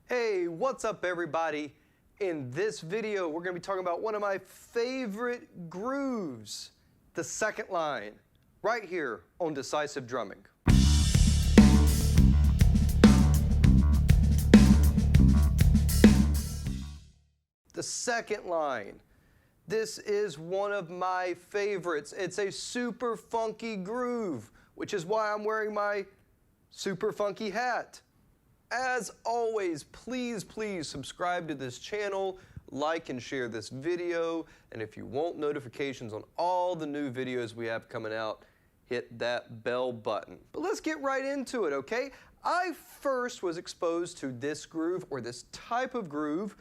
Hey, what's up everybody? In this video, we're going to be talking about one of my favorite grooves, the second line, right here on Decisive Drumming. The second line. This is one of my favorites. It's a super funky groove, which is why I'm wearing my super funky hat. As always, please subscribe to this channel, like and share this video, and if you want notifications on all the new videos we have coming out, hit that bell button. But let's get right into it, okay? I first was exposed to this groove, or this type of groove,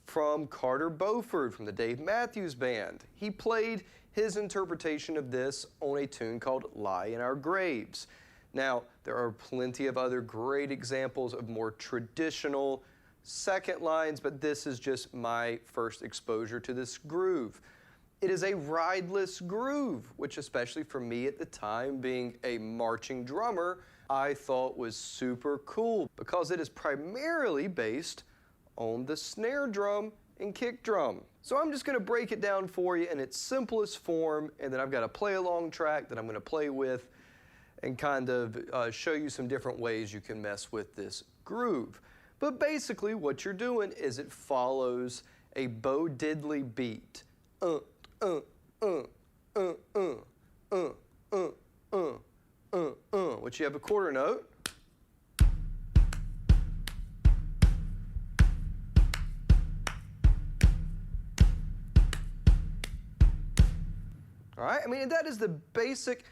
from Carter Beauford from the Dave Matthews Band. He played his interpretation of this on a tune called Lie in Our Graves. Now, there are plenty of other great examples of more traditional second lines, but this is just my first exposure to this groove. It is a rideless groove, which especially for me at the time, being a marching drummer, I thought was super cool because it is primarily based on the snare drum and kick drum. So I'm just gonna break it down for you in its simplest form, and then I've got a play along track that I'm gonna play with and kind of show you some different ways you can mess with this groove. But basically what you're doing is it follows a Bo Diddley beat. Which you have a quarter note. All right, I mean, that is the basic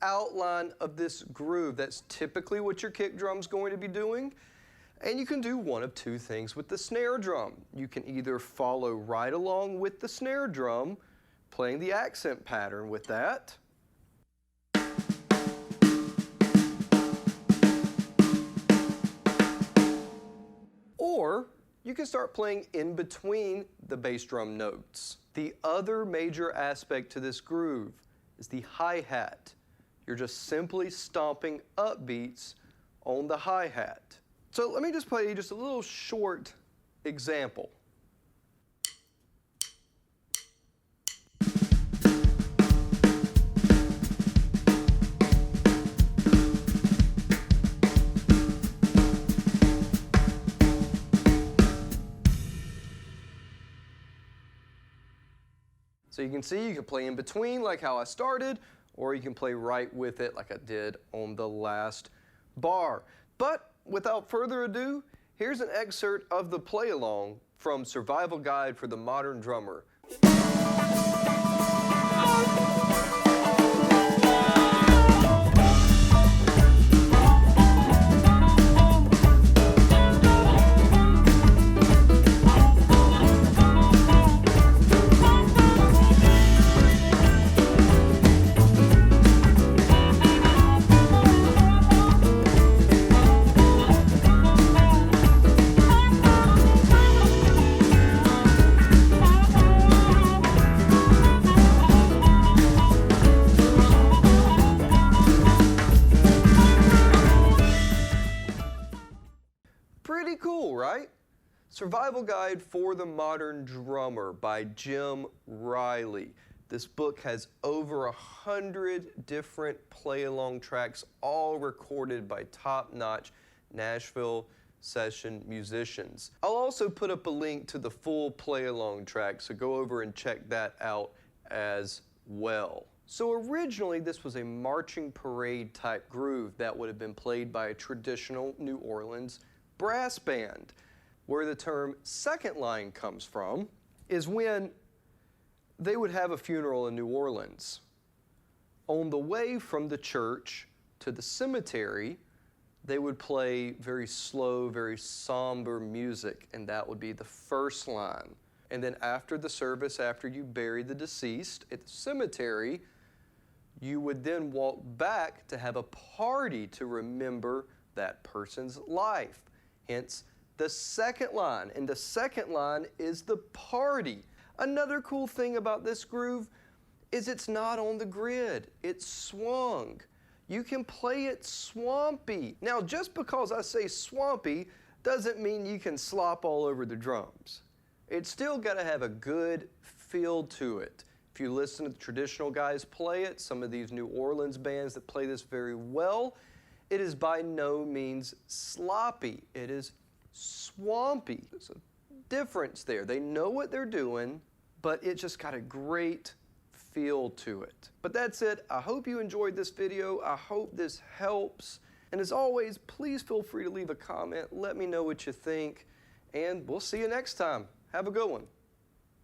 outline of this groove. That's typically what your kick drum's going to be doing. And you can do one of two things with the snare drum. You can either follow right along with the snare drum, playing the accent pattern with that. Or you can start playing in between the bass drum notes. The other major aspect to this groove is the hi-hat. You're just simply stomping upbeats on the hi-hat. So let me just play you just a little short example. So you can see you can play in between like how I started, or you can play right with it like I did on the last bar. But without further ado, here's an excerpt of the play along from Survival Guide for the Modern Drummer. Pretty cool, right? Survival Guide for the Modern Drummer by Jim Riley. This book has over 100 different play-along tracks, all recorded by top-notch Nashville session musicians. I'll also put up a link to the full play-along track, so go over and check that out as well. So originally this was a marching parade type groove that would have been played by a traditional New Orleans brass band. Where the term second line comes from is when they would have a funeral in New Orleans. On the way from the church to the cemetery, they would play very slow, very somber music, and that would be the first line. And then after the service, after you bury the deceased at the cemetery, you would then walk back to have a party to remember that person's life. Hence, the second line. And the second line is the party. Another cool thing about this groove is it's not on the grid. It's swung. You can play it swampy. Now, just because I say swampy doesn't mean you can slop all over the drums. It's still got to have a good feel to it. If you listen to the traditional guys play it, some of these New Orleans bands that play this very well, it is by no means sloppy. It is swampy. There's a difference there. They know what they're doing, but it just got a great feel to it. But that's it. I hope you enjoyed this video. I hope this helps. And as always, please feel free to leave a comment. Let me know what you think. And we'll see you next time. Have a good one.